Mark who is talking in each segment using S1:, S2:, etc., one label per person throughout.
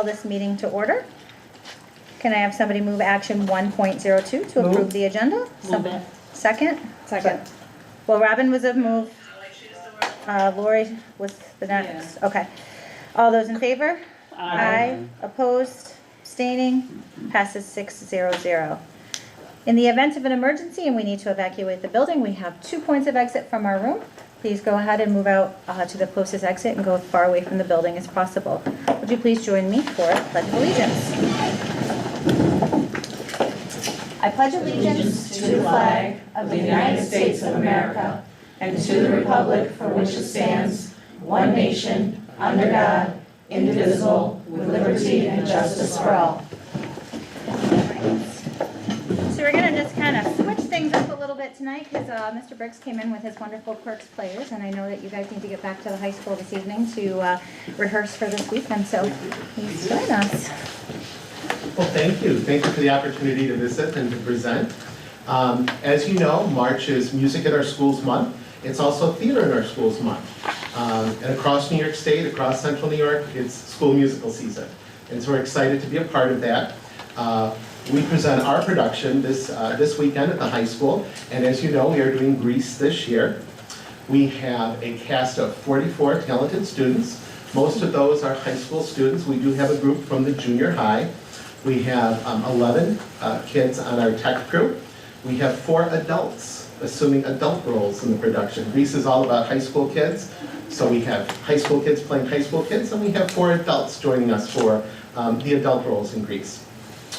S1: Call this meeting to order. Can I have somebody move action 1.02 to approve the agenda?
S2: It.
S1: Second?
S2: Second.
S1: Well, Robin was a move. Lori was the next. Okay. All those in favor? Aye. Opposed? Abstaining? Passes 6-0-0. In the event of an emergency and we need to evacuate the building, we have 2 points of exit from our room. Please go ahead and move out to the closest exit and go as far away from the building as possible. Would you please join me for Pledge of Allegiance? I pledge allegiance to the flag of the United States of America and to the republic for which it stands, one nation, under God, indivisible, with liberty and justice for all. So we're going to just kind of switch things up a little bit tonight because Mr. Briggs came in with his wonderful Quirks players, and I know that you guys need to get back to the high school this evening to rehearse for this weekend, so please join us.
S3: Well, thank you. Thank you for the opportunity to visit and to present. As you know, March is Music at Our Schools Month. It's also Theater in Our Schools Month. And across New York State, across Central New York, it's school musical season. And so we're excited to be a part of that. We present our production this weekend at the high school. And as you know, we are doing Grease this year. We have a cast of 44 talented students. Most of those are high school students. We do have a group from the junior high. We have 11 kids on our tech crew. We have 4 adults, assuming adult roles in the production. Grease is all about high school kids. So we have high school kids playing high school kids, and we have 4 adults joining us for the adult roles in Grease.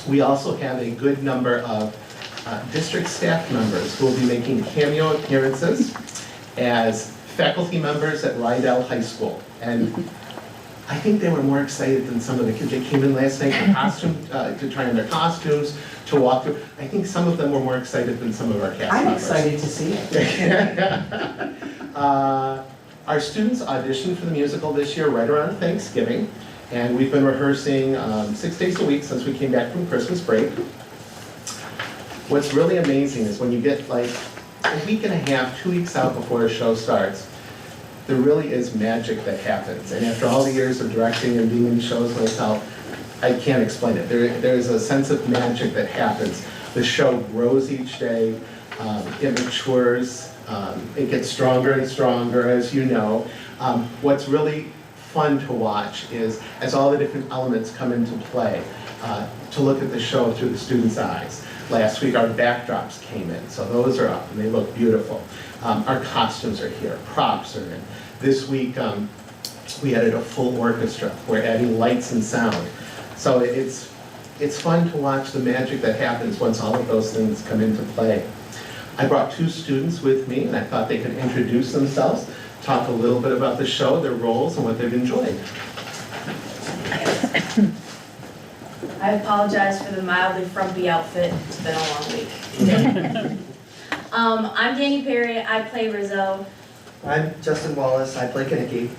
S3: We also have a good number of district staff members who will be making cameo appearances as faculty members at Rydell High School. And I think they were more excited than some of the kids. They came in last night to try on their costumes, to walk through. I think some of them were more excited than some of our cast members.
S2: I'm excited to see it.
S3: Our students auditioned for the musical this year right around Thanksgiving. And we've been rehearsing 6 days a week since we came back from Christmas break. What's really amazing is when you get like a week and a half, 2 weeks out before a show starts, there really is magic that happens. And after all the years of directing and being in shows myself, I can't explain it. There is a sense of magic that happens. The show grows each day, it matures, it gets stronger and stronger, as you know. What's really fun to watch is, as all the different elements come into play, to look at the show through the students' eyes. Last week our backdrops came in, so those are up and they look beautiful. Our costumes are here, props are in. This week we added a full orchestra. We're adding lights and sound. So it's fun to watch the magic that happens once all of those things come into play. I brought 2 students with me and I thought they could introduce themselves, talk a little bit about the show, their roles, and what they've enjoyed.
S4: I apologize for the mildly frumpy outfit. It's been a long week. I'm Danny Perry. I play Rizzo.
S5: I'm Justin Wallace. I play Kaneki.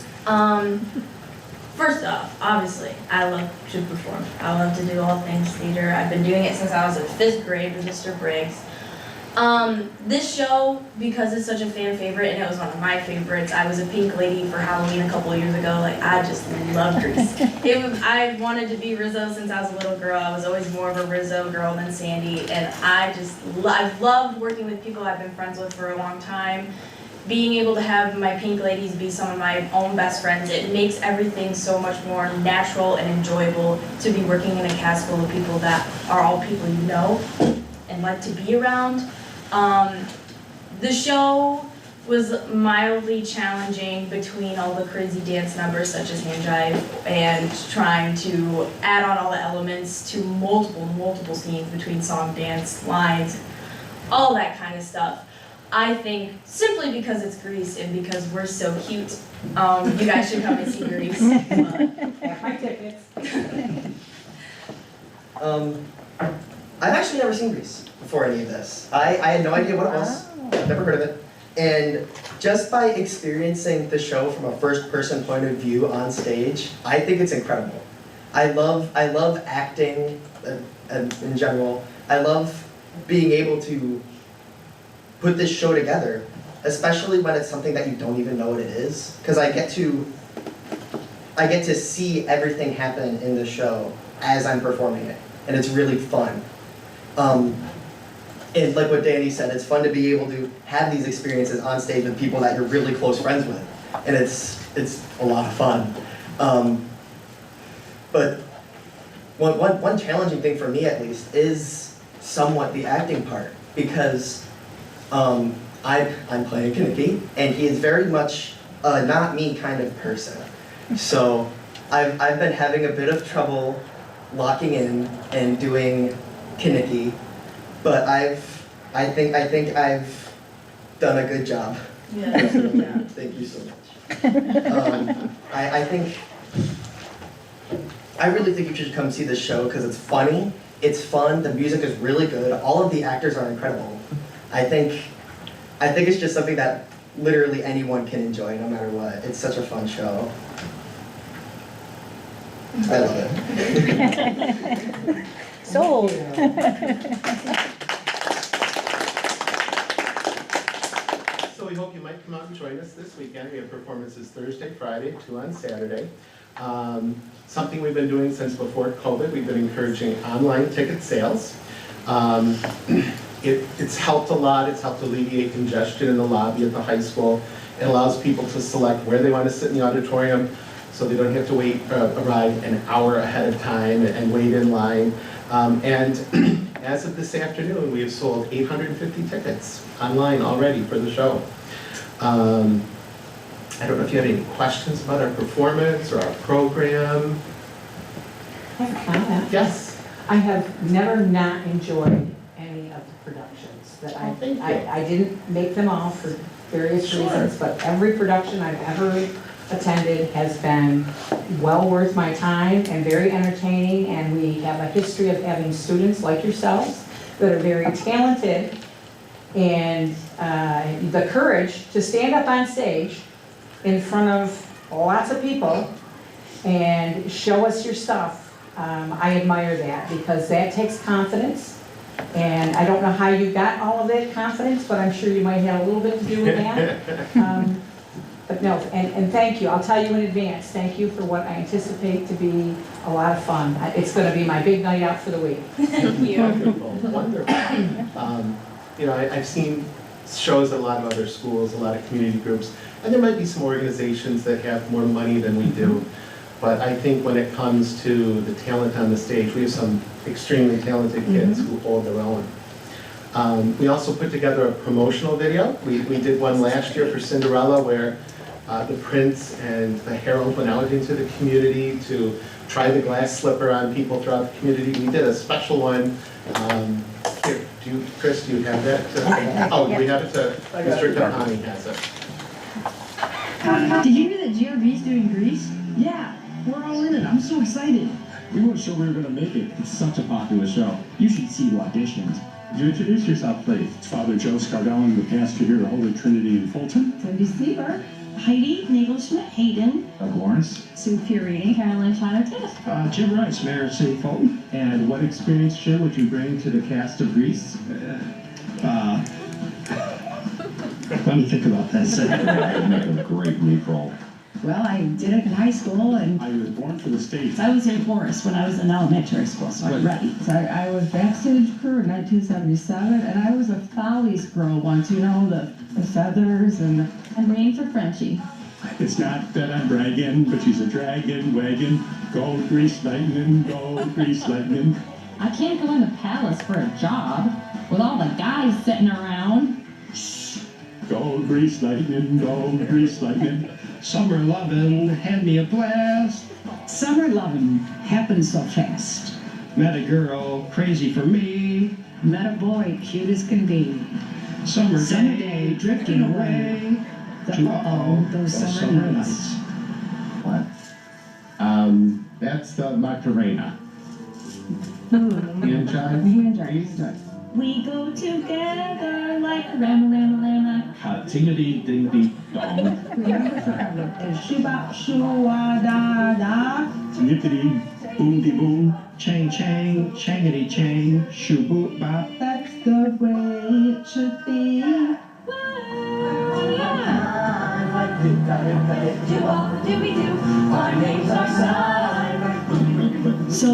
S4: First off, obviously, I love to perform. I love to do all things theater. I've been doing it since I was in 5th grade with Mr. Briggs. This show, because it's such a fan favorite, and it was one of my favorites, I was a pink lady for Halloween a couple years ago. Like, I just love Grease. I wanted to be Rizzo since I was a little girl. I was always more of a Rizzo girl than Sandy, and I've loved working with people I've been friends with for a long time. Being able to have my pink ladies be some of my own best friends, it makes everything so much more natural and enjoyable to be working in a cast full of people that are all people you know and like to be around. The show was mildly challenging between all the crazy dance numbers such as hand jive and trying to add on all the elements to multiple scenes between song, dance, lines, all that kind of stuff. I think simply because it's Grease and because we're so cute, you guys should come and see Grease.
S2: Have my tickets.
S5: I've actually never seen Grease before any of this. I had no idea what it was. I've never heard of it. And just by experiencing the show from a first-person point of view on stage, I think it's incredible. I love acting in general. I love being able to put this show together, especially when it's something that you don't even know what it is. Because I get to I get to see everything happen in the show as I'm performing it, and it's really fun. And like what Danny said, it's fun to be able to have these experiences on stage with people that you're really close friends with, and it's a lot of fun. But one challenging thing for me, at least, is somewhat the acting part, because I'm playing Kaneki, and he is very much a not me kind of person. So I've been having a bit of trouble locking in and doing Kaneki, but I think I've done a good job.
S4: Yeah.
S5: Thank you so much. I really think you should come see this show because it's funny, it's fun, the music is really good, all of the actors are incredible. I think it's just something that literally anyone can enjoy no matter what. It's such a fun show. I love it.
S1: Sold.
S3: So we hope you might come out and join us this weekend. We have performances Thursday, Friday, 2 on Saturday. Something we've been doing since before COVID, we've been encouraging online ticket sales. It's helped a lot. It's helped alleviate congestion in the lobby at the high school. It allows people to select where they want to sit in the auditorium so they don't have to arrive an hour ahead of time and wait in line. And as of this afternoon, we have sold 850 tickets online already for the show. I don't know if you have any questions about our performance or our program.
S2: I have a comment.
S3: Yes?
S2: I have never not enjoyed any of the productions that
S3: Oh, thank you.
S2: I didn't make them all for various
S3: Sure.
S2: reasons, but every production I've ever attended has been well worth my time and very entertaining, and we have a history of having students like yourselves that are very talented, and the courage to stand up on stage in front of lots of people and show us your stuff. I admire that because that takes confidence, and I don't know how you got all of that confidence, but I'm sure you might have a little bit to do with that. But no, and thank you. I'll tell you in advance, thank you for what I anticipate to be a lot of fun. It's going to be my big night out for the week.
S4: Thank you.
S3: Wonderful, wonderful. You know, I've seen shows at a lot of other schools, a lot of community groups, and there might be some organizations that have more money than we do. But I think when it comes to the talent on the stage, we have some extremely talented kids who hold their own. We also put together a promotional video. We did one last year for Cinderella where the prince and the herald went out into the community to try the glass slipper on people throughout the community. We did a special one. Here, Chris, do you have that? Oh, we have it to, Mr. Kahani has it.
S6: Did you hear that GRB's doing Grease? Yeah, we're all in it. I'm so excited.
S7: We weren't sure we were going to make it. It's such a popular show. You should see the auditions. Would you introduce yourself, please? It's Father Joe Scardone, the pastor here at Holy Trinity in Fulton.
S6: Cindy Seaver. Heidi Nagelschmidt Hayden.
S7: Doug Lawrence.
S6: Sue Fiorini. Caroline Connor-Tiff.
S7: Jim Rice, Mayor of St. Fulton. And what experience, Jim, would you bring to the cast of Grease?
S6: Let me think about that.
S7: I'd make a great lead role.
S6: Well, I did it in high school, and
S7: I was born for the stage.
S6: I was in chorus when I was in elementary school, so I'm ready. So I was backstage crew in 1977, and I was a Follies girl once, you know, the feathers and rain for Frenchie.
S7: It's not that I'm bragging, but she's a dragon, wagon. Go Grease lightning, go Grease lightning.
S6: I can't go in the palace for a job with all the guys sitting around.
S7: Go Grease lightning, go Grease lightning. Summer lovin' had me a blast.
S6: Summer loving happened so fast.
S7: Met a girl crazy for me.
S6: Met a boy cute as can be.
S7: Summer
S6: day drifting away. Those summer nights.
S7: What? That's the Macarena. You enjoy?
S6: We go together like rama.
S7: Tiggity ding ding dong.
S6: Shoo-bop, shoo-wah-da-da.
S7: Nippity boom de boom. Chang chang, changity chang, shoo boop bop.
S6: That's the way it should be. So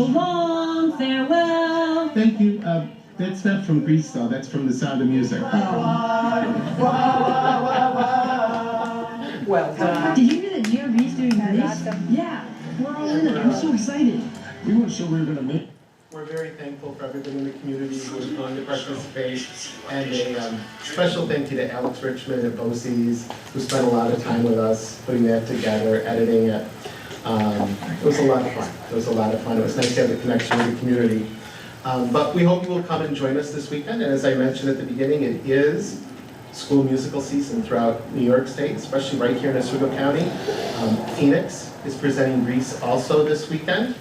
S6: long, farewell.
S3: Thank you. That's not from Greece, though. That's from The Sound of Music.
S2: Well done.
S6: Did you hear that GRB's doing
S1: That's
S6: this?
S1: awesome.
S6: Yeah, we're all in it. I'm so excited.
S7: We weren't sure we were gonna make.
S3: We're very thankful for everybody in the community who is willing to participate. And a special thank you to Alex Richmond at BOCES, who spent a lot of time with us putting that together, editing it. It was a lot of fun. It was a lot of fun. It was nice to have the connection with the community. But we hope you will come and join us this weekend. And as I mentioned at the beginning, it is school musical season throughout New York State, especially right here in Oswego County. Phoenix is presenting Grease also this weekend.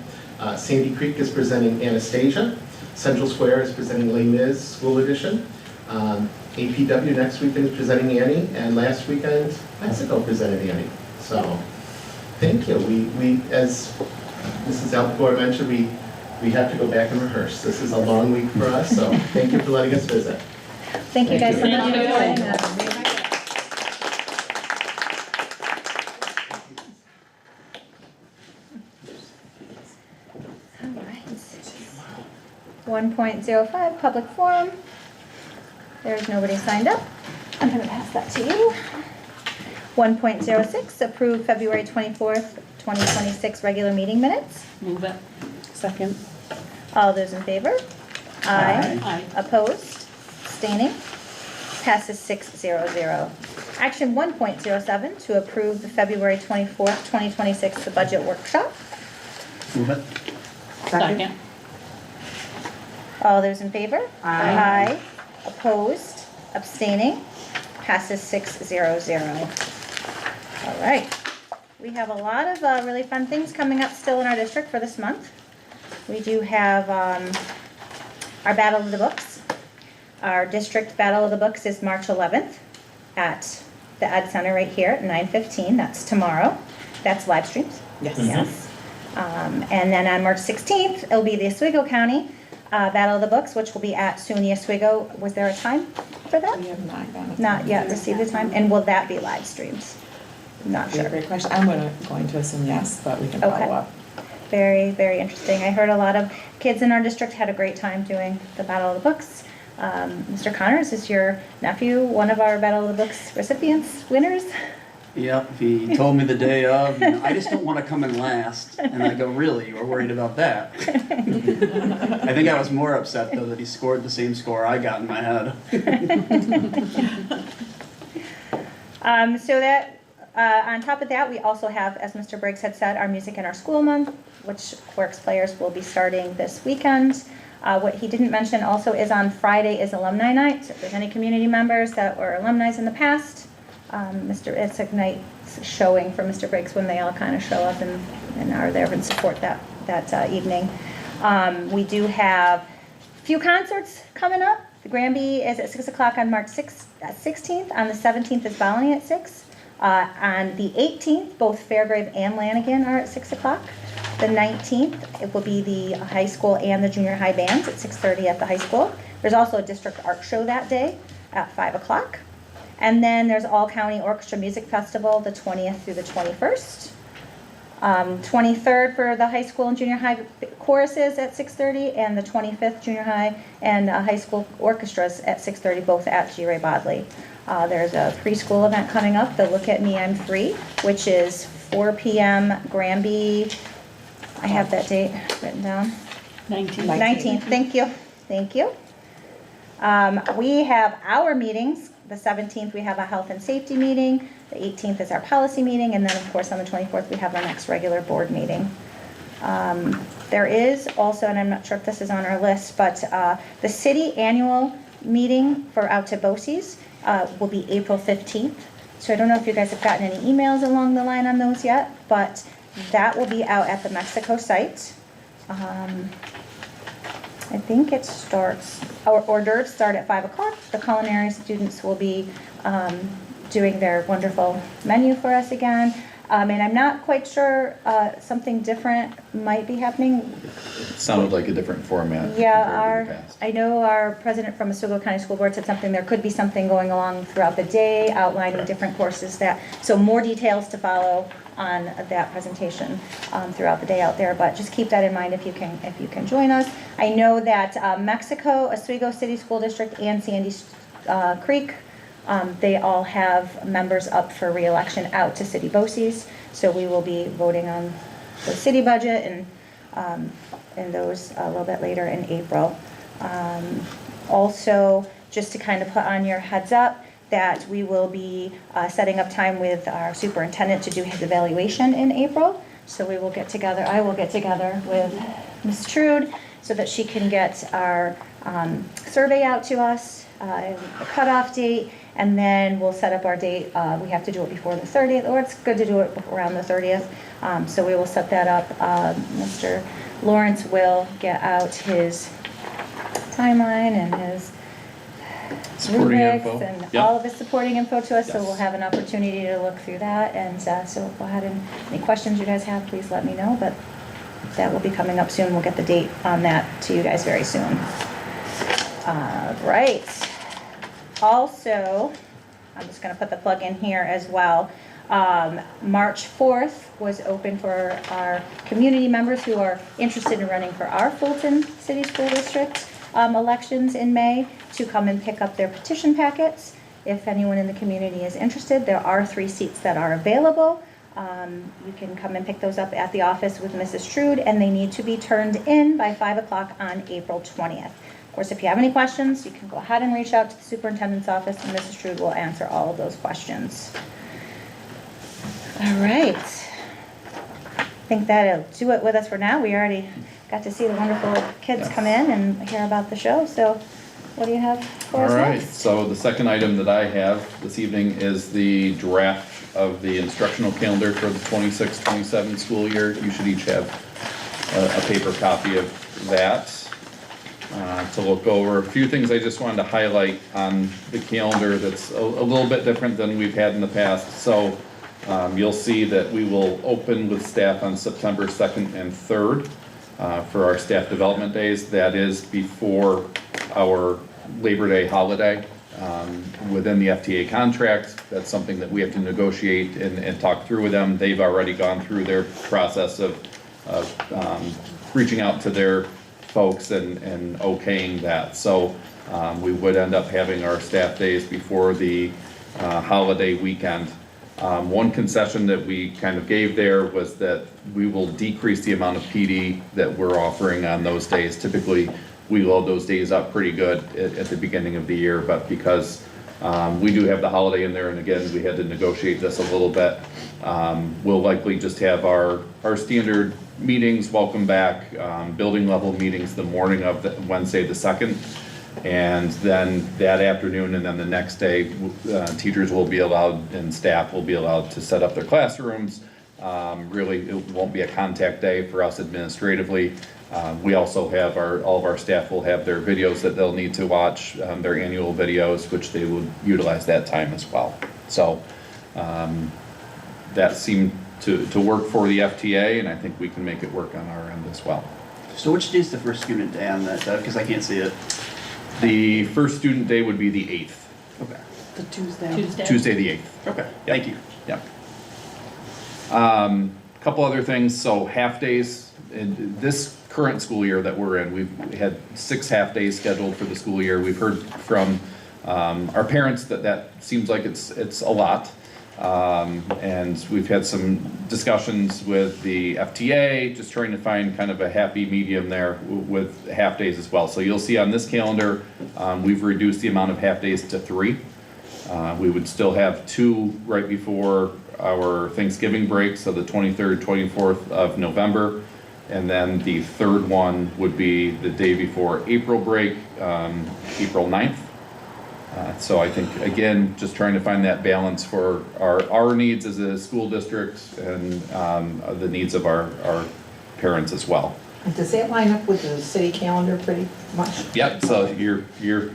S3: Sandy Creek is presenting Anastasia. Central Square is presenting Les Mis School Edition. APW next weekend is presenting Annie, and last weekend Mexico presented Annie. So, thank you. We as Mrs. Alpagor mentioned, we have to go back and rehearse. This is a long week for us, so thank you for letting us visit.
S1: Thank you guys so
S3: Thank
S1: much for
S2: you.
S1: joining us. All right. 1.05, public forum. There's nobody signed up. I'm going to pass that to you. 1.06, approve February 24th, 2026 regular meeting minutes.
S8: Move it. Second.
S1: All those in favor? Aye.
S8: Aye.
S1: Opposed? Abstaining? Passes 600. Action 1.07, to approve the February 24th, 2026 the budget workshop.
S7: Move it.
S8: Second.
S1: All those in favor?
S2: Aye.
S1: Opposed? Abstaining? Passes 600. All right. We have a lot of really fun things coming up still in our district for this month. We do have our Battle of the Books. Our district Battle of the Books is March 11th at the Ed Center right here at 9:15. That's tomorrow. That's live streams.
S8: Yes.
S1: Yes. And then on March 16th, it'll be the Oswego County Battle of the Books, which will be at SUNY Oswego. Was there a time for that?
S8: We have not gotten a
S1: Not yet received a time. And will that be live streams? Not sure.
S8: Great question. I'm going to assume yes, but we can
S1: Okay.
S8: follow up.
S1: Very, very interesting. I heard a lot of kids in our district had a great time doing the Battle of the Books. Mr. Connors, is your nephew one of our Battle of the Books recipients, winners?
S9: Yep, he told me the day of, I just don't want to come in last. And I go, really, you were worried about that? I think I was more upset, though, that he scored the same score I got in my head.
S1: So that, on top of that, we also have, as Mr. Briggs had said, our Music in Our School Month, which Works Players will be starting this weekend. What he didn't mention also is on Friday is Alumni Night. So if there's any community members that were alumni in the past, it's a night showing for Mr. Briggs when they all kind of show up and are there and support that evening. We do have a few concerts coming up. The Granby is at 6 o'clock on March 16th. On the 17th is Bologna at 6. On the 18th, both Fairgrave and Lanigan are at 6 o'clock. The 19th, it will be the high school and the junior high bands at 6:30 at the high school. There's also a district art show that day at 5 o'clock. And then there's All County Orchestra Music Festival, the 20th through the 21st. 23rd for the high school and junior high choruses at 6:30, and the 25th junior high and high school orchestras at 6:30, both at G. Ray Bodley. There's a preschool event coming up, the Look at Me, I'm Free, which is 4 p.m. Granby. I have that date written down. 19th, thank you. Thank you. We have our meetings. The 17th, we have a health and safety meeting. The 18th is our policy meeting. And then, of course, on the 24th, we have our next regular board meeting. There is also, and I'm not sure if this is on our list, but the city annual meeting for out to BOCES will be April 15th. So I don't know if you guys have gotten any emails along the line on those yet, but that will be out at the Mexico site. I think it starts, our hors d'oeuvres start at 5 o'clock. The culinary students will be doing their wonderful menu for us again. And I'm not quite sure, something different might be happening.
S10: Sounded like a different format
S1: Yeah,
S10: compared to the past.
S1: I know our president from Oswego County School Board said something, there could be something going along throughout the day outlining different courses so more details to follow on that presentation throughout the day out there, but just keep that in mind if you can join us. I know that Mexico, Oswego City School District, and Sandy Creek, they all have members up for re-election out to city BOCES, so we will be voting on the city budget and those a little bit later in April. Also, just to kind of put on your heads up, that we will be setting up time with our superintendent to do his evaluation in April. So we will get together, I will get together with Ms. Trude so that she can get our survey out to us, the cutoff date, and then we'll set up our date. We have to do it before the 30th, or it's good to do it around the 30th. So we will set that up. Mr. Lawrence will get out his timeline and his
S10: Supporting
S1: rubrics
S10: info.
S1: and
S10: Yep.
S1: all of his supporting info to us, so
S10: Yes.
S1: we'll have an opportunity to look through that. And so go ahead and, any questions you guys have, please let me know, but that will be coming up soon. We'll get the date on that to you guys very soon. Right. Also, I'm just gonna put the plug in here as well. March 4th was open for our community members who are interested in running for our Fulton City School District elections in May to come and pick up their petition packets. If anyone in the community is interested, there are 3 seats that are available. You can come and pick those up at the office with Mrs. Trude, and they need to be turned in by 5 o'clock on April 20th. Of course, if you have any questions, you can go ahead and reach out to the superintendent's office, and Mrs. Trude will answer all of those questions. All right. I think that'll do it with us for now. We already got to see the wonderful kids come in and hear about the show, so what do you have for us
S10: All right,
S1: next?
S10: so the second item that I have this evening is the draft of the instructional calendar for the 26-27 school year. You should each have a paper copy of that to look over. A few things I just wanted to highlight on the calendar that's a little bit different than we've had in the past. So you'll see that we will open with staff on September 2nd and 3rd for our staff development days. That is before our Labor Day holiday. Within the FTA contract, that's something that we have to negotiate and talk through with them. They've already gone through their process of reaching out to their folks and okaying that. So we would end up having our staff days before the holiday weekend. One concession that we kind of gave there was that we will decrease the amount of PD that we're offering on those days. Typically, we load those days up pretty good at the beginning of the year, but because we do have the holiday in there, and again, we had to negotiate this a little bit, we'll likely just have our standard meetings, welcome back, building level meetings the morning of Wednesday the 2nd. And then that afternoon and then the next day, teachers will be allowed and staff will be allowed to set up their classrooms. Really, it won't be a contact day for us administratively. We also have all of our staff will have their videos that they'll need to watch, their annual videos, which they will utilize that time as well. So that seemed to work for the FTA, and I think we can make it work on our end as well.
S9: So which day is the first student day on that, because I can't see it?
S10: The first student day would be the 8th,
S9: Okay.
S8: The Tuesday.
S10: Tuesday the 8th.
S9: Okay, thank you.
S10: Yep. Couple other things, so half days, in this current school year that we're in, we've had 6 half days scheduled for the school year. We've heard from our parents that seems like it's a lot. And we've had some discussions with the FTA, just trying to find kind of a happy medium there with half days as well. So you'll see on this calendar, we've reduced the amount of half days to 3. We would still have 2 right before our Thanksgiving break, so the 23rd, 24th of November. And then the third one would be the day before April break, April 9th. So I think, again, just trying to find that balance for our needs as a school district and the needs of our parents as well.
S2: Does that line up with the city calendar pretty much?
S10: Yep, so you're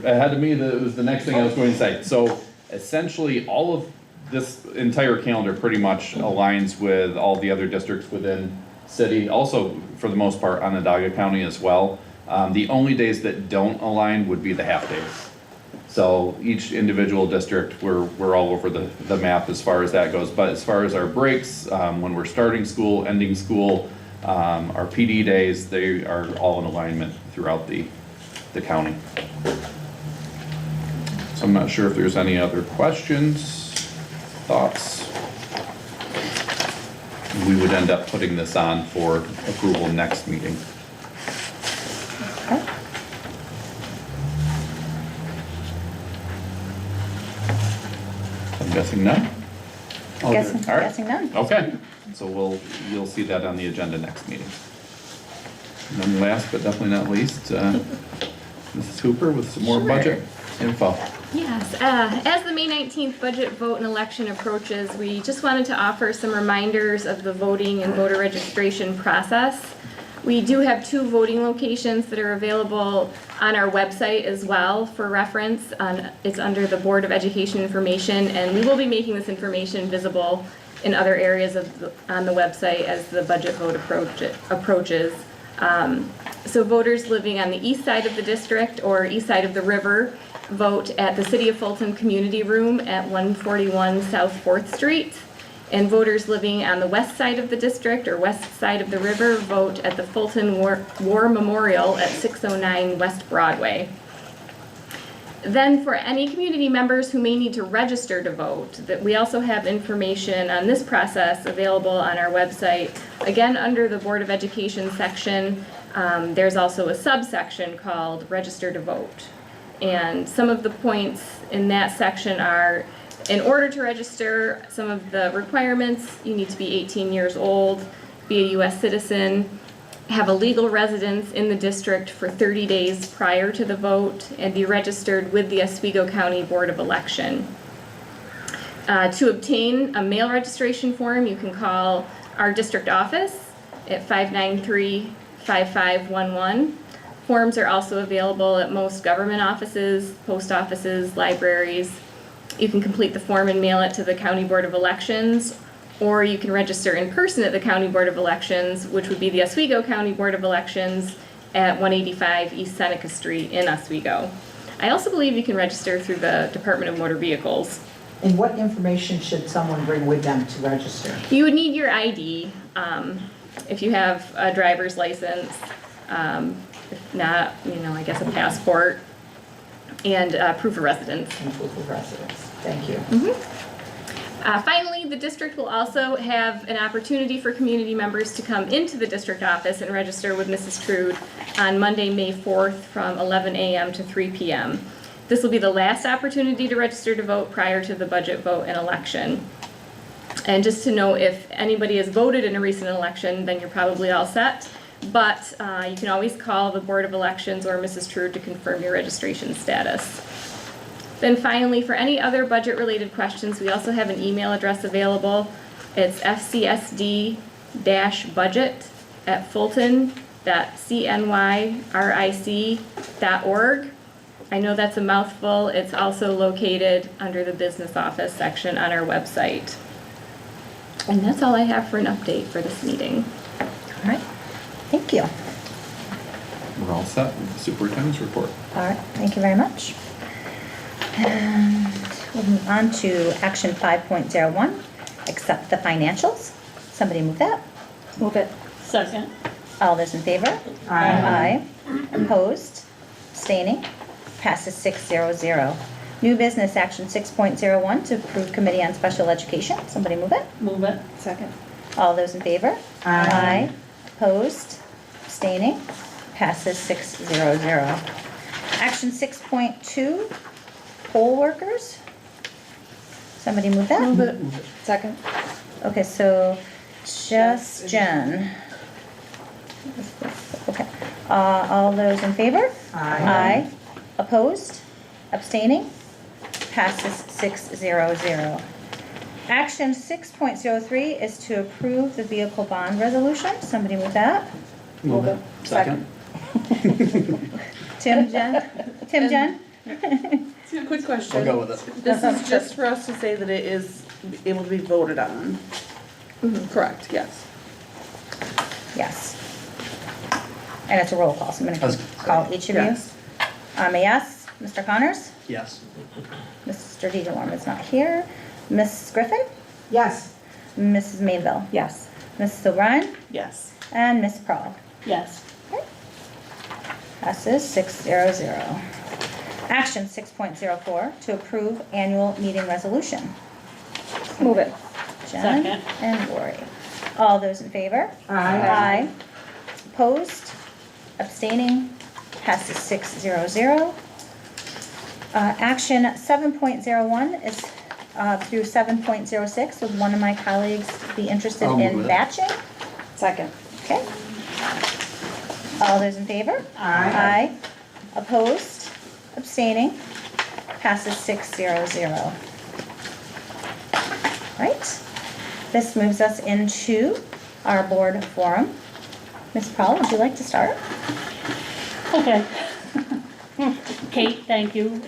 S10: ahead of me, that was the next thing I was going to say. So essentially, all of this entire calendar pretty much aligns with all the other districts within city, also for the most part Onondaga County as well. The only days that don't align would be the half days. So each individual district, we're all over the map as far as that goes. But as far as our breaks, when we're starting school, ending school, our PD days, they are all in alignment throughout the county. So I'm not sure if there's any other questions, thoughts. We would end up putting this on for approval next meeting.
S1: Okay.
S10: I'm guessing none?
S9: All good.
S10: All right.
S1: Guessing none.
S10: Okay, so you'll see that on the agenda next meeting. And then last but definitely not least, Mrs. Hooper with some more budget info.
S11: Yes, as the May 19th budget vote and election approaches, we just wanted to offer some reminders of the voting and voter registration process. We do have 2 voting locations that are available on our website as well for reference. It's under the Board of Education information, and we will be making this information visible in other areas on the website as the budget vote approaches. So voters living on the east side of the district or east side of the river vote at the City of Fulton Community Room at 141 South 4th Street. And voters living on the west side of the district or west side of the river vote at the Fulton War Memorial at 609 West Broadway. Then for any community members who may need to register to vote, that we also have information on this process available on our website. Again, under the Board of Education section, there's also a subsection called Register to Vote. And some of the points in that section are, in order to register, some of the requirements: you need to be 18 years old, be a U.S. citizen, have a legal residence in the district for 30 days prior to the vote, and be registered with the Oswego County Board of Election. To obtain a mail registration form, you can call our district office at 593-5511. Forms are also available at most government offices, post offices, libraries. You can complete the form and mail it to the County Board of Elections, or you can register in person at the County Board of Elections, which would be the Oswego County Board of Elections at 185 East Seneca Street in Oswego. I also believe you can register through the Department of Motor Vehicles.
S2: And what information should someone bring with them to register?
S11: You would need your ID, if you have a driver's license, if not, I guess a passport, and proof of residence.
S2: And proof of residence. Thank you.
S11: Finally, the district will also have an opportunity for community members to come into the district office and register with Mrs. Trude on Monday, May 4th from 11 a.m. to 3 p.m. This will be the last opportunity to register to vote prior to the budget vote and election. And just to know, if anybody has voted in a recent election, then you're probably all set. But you can always call the Board of Elections or Mrs. Trude to confirm your registration status. Then finally, for any other budget-related questions, we also have an email address available. It's fcsd-budget@fulton.cnyric.org. I know that's a mouthful. It's also located under the business office section on our website. And that's all I have for an update for this meeting.
S1: All right. Thank you.
S10: We're all set with the superintendent's report.
S1: All right, thank you very much. And we'll move on to action 5.01, accept the financials. Somebody move that.
S8: Move it. Second.
S1: All those in favor?
S2: Aye.
S1: Opposed? Abstaining? Passes 600. New business, action 6.01, to approve committee on special education. Somebody move it.
S8: Move it. Second.
S1: All those in favor?
S2: Aye.
S1: Opposed? Abstaining? Passes 600. Action 6.2, poll workers. Somebody move that?
S8: Move it. Second.
S1: Okay, so just Jen. Okay. All those in favor?
S2: Aye.
S1: Opposed? Abstaining? Passes 600. Action 6.03 is to approve the vehicle bond resolution. Somebody move that.
S8: Move it.
S9: Second.
S1: Tim, Jen?
S8: Quick question.
S9: We'll go with it.
S8: This is just for us to say that it is
S12: able to be voted on. Correct, yes.
S1: Yes. And it's a roll call, so I'm
S9: That's-
S1: gonna call each of you.
S12: Yes.
S1: I'm a yes. Mr. Connors?
S9: Yes.
S1: Mr. DeJorme is not here. Ms. Griffin?
S2: Yes.
S1: Mrs. Mainville?
S8: Yes.
S1: Mrs. O'Brien?
S12: Yes.
S1: And Ms. Pearl?
S8: Yes.
S1: Passes 600. Action 6.04, to approve annual meeting resolution.
S8: Move it.
S1: Jen
S8: Second.
S1: and Lori. All those in favor?
S2: Aye.
S1: Aye. Opposed? Abstaining? Passes 600. Action 7.01 is through 7.06. Would one of my colleagues be interested
S9: I'll move
S1: in
S9: it.
S1: batching?
S8: Second.
S1: Okay. All those in favor?
S2: Aye.
S1: Aye. Opposed? Abstaining? Passes 600. Right. This moves us into our board forum. Ms. Powell, would you like to start?
S13: Okay. Kate, thank you,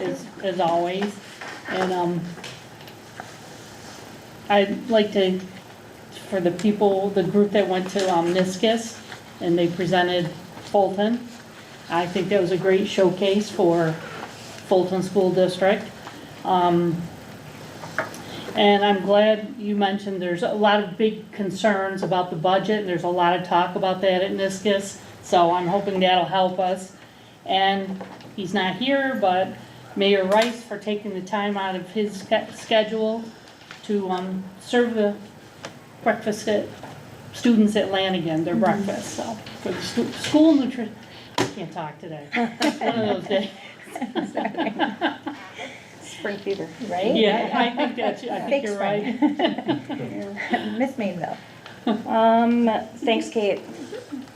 S13: as always. And, I'd like to, for the people, the group that went to, Niscus, and they presented Fulton. I think that was a great showcase for Fulton School District. And I'm glad you mentioned there's a lot of big concerns about the budget, and there's a lot of talk about that at Niscus, so I'm hoping that'll help us. And he's not here, but Mayor Rice for taking the time out of his schedule to serve the breakfast at students at Lanigan, their breakfast, so for the school nutrition. I can't talk today. It's one of those days.
S8: Spring fever.
S1: Right?
S13: Yeah, I think
S1: Fake
S13: you're
S1: spring.
S13: right.
S1: Miss Mainville?
S8: Thanks, Kate.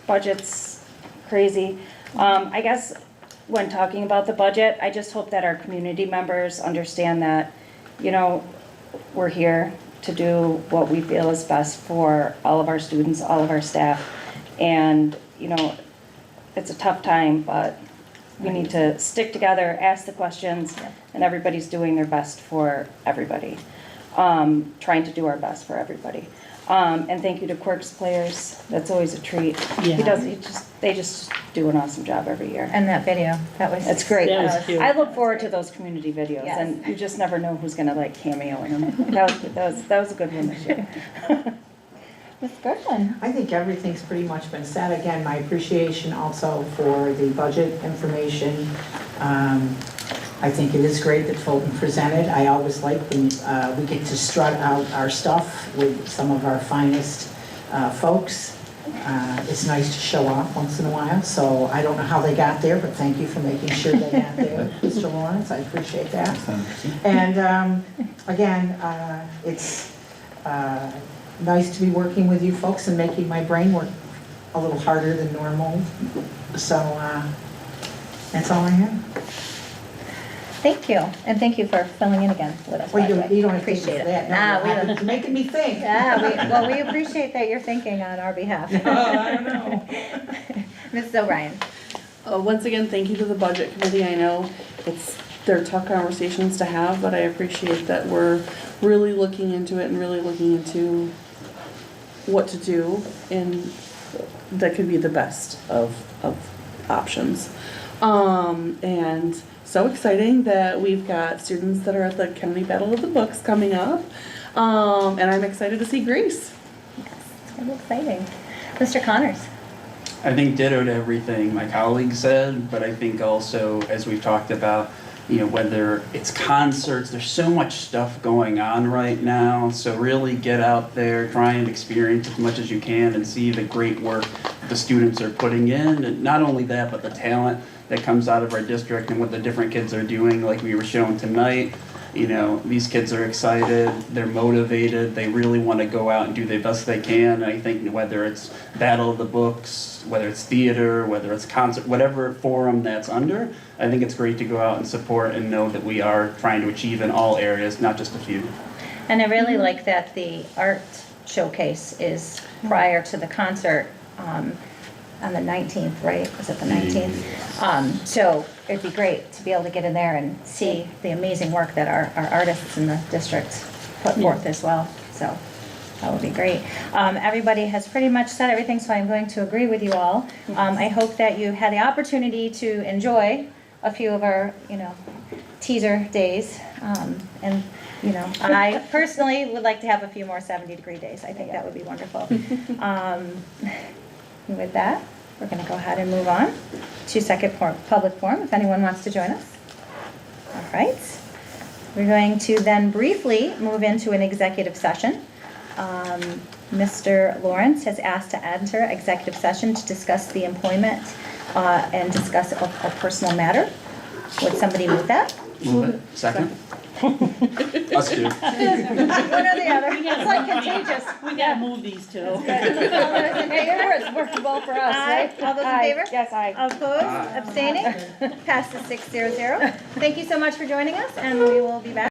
S8: Budget's crazy. I guess when talking about the budget, I just hope that our community members understand that, you know, we're here to do what we feel is best for all of our students, all of our staff. And, you know, it's a tough time, but we need to stick together, ask the questions, and everybody's doing their best for everybody. Trying to do our best for everybody. And thank you to Quirks players. That's always a treat.
S13: Yeah.
S8: They just do an awesome job every year.
S1: And that video, that was.
S8: It's great.
S13: That was cute.
S8: I look forward to those community videos,
S1: Yes.
S8: and you just never know who's gonna like cameo in them. That was a good one this year.
S1: Ms. Griffin?
S2: I think everything's pretty much been said. Again, my appreciation also for the budget information. I think it is great that Fulton presented. I always like when we get to strut out our stuff with some of our finest folks. It's nice to show off once in a while, so I don't know how they got there, but thank you for making sure they got there, Mr. Lawrence, I appreciate that. And again, it's nice to be working with you folks and making my brain work a little harder than normal. So that's all I have.
S1: Thank you, and thank you for filling in again with us.
S2: Well,
S1: by the way.
S2: you don't have to
S1: Appreciate
S2: do
S1: it.
S2: that.
S1: Nah, we
S2: No,
S1: don't.
S2: you're making me think.
S1: Yeah, we appreciate that you're thinking on our behalf.
S2: I don't know.
S1: Mrs. O'Brien?
S12: Once again, thank you to the budget committee. I know they're tough conversations to have, but I appreciate that we're really looking into it and really looking into what to do and that could be the best of options. And so exciting that we've got students that are at the Kennedy Battle of the Books coming up. And I'm excited to see Grace.
S1: Yes, it's gonna be exciting. Mr. Connors?
S9: I think ditto to everything my colleague said, but I think also, as we've talked about, you know, whether it's concerts, there's so much stuff going on right now. So really get out there, try and experience as much as you can and see the great work the students are putting in. And not only that, but the talent that comes out of our district and what the different kids are doing, like we were shown tonight. You know, these kids are excited, they're motivated, they really want to go out and do the best they can. And I think whether it's Battle of the Books, whether it's theater, whether it's concert, whatever forum that's under, I think it's great to go out and support and know that we are trying to achieve in all areas, not just a few.
S1: And I really like that the art showcase is prior to the concert on the 19th, right? Was it the 19th? So it'd be great to be able to get in there and see the amazing work that our artists in the district put forth as well, so that would be great. Everybody has pretty much said everything, so I'm going to agree with you all. I hope that you had the opportunity to enjoy a few of our, teaser days. And, I personally would like to have a few more 70-degree days. I think that would be wonderful. With that, we're going to go ahead and move on to second public forum, if anyone wants to join us. All right. We're going to then briefly move into an executive session. Mr. Lawrence has asked to enter executive session to discuss the employment and discuss a personal matter. Would somebody move that?
S9: Move it. Second? Us two.
S1: One or the other. It's like contagious.
S13: We gotta move these two.
S1: All those in favor?
S8: It's working well for us,
S1: Aye.
S8: right?
S1: All those in
S8: Aye.
S1: favor?
S8: Yes, aye.
S1: Opposed? Abstaining? Passes 600. Thank you so much for joining us, and we will be back.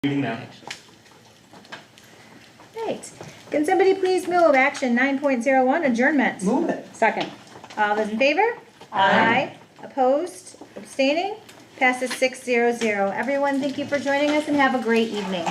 S3: Meeting now.
S1: Right. Can somebody please move action 9.01 adjournment?
S5: Move it.
S8: Second.
S1: All those in favor? Aye. Opposed? Abstaining? Passes 600. Everyone, thank you for joining us and have a great evening.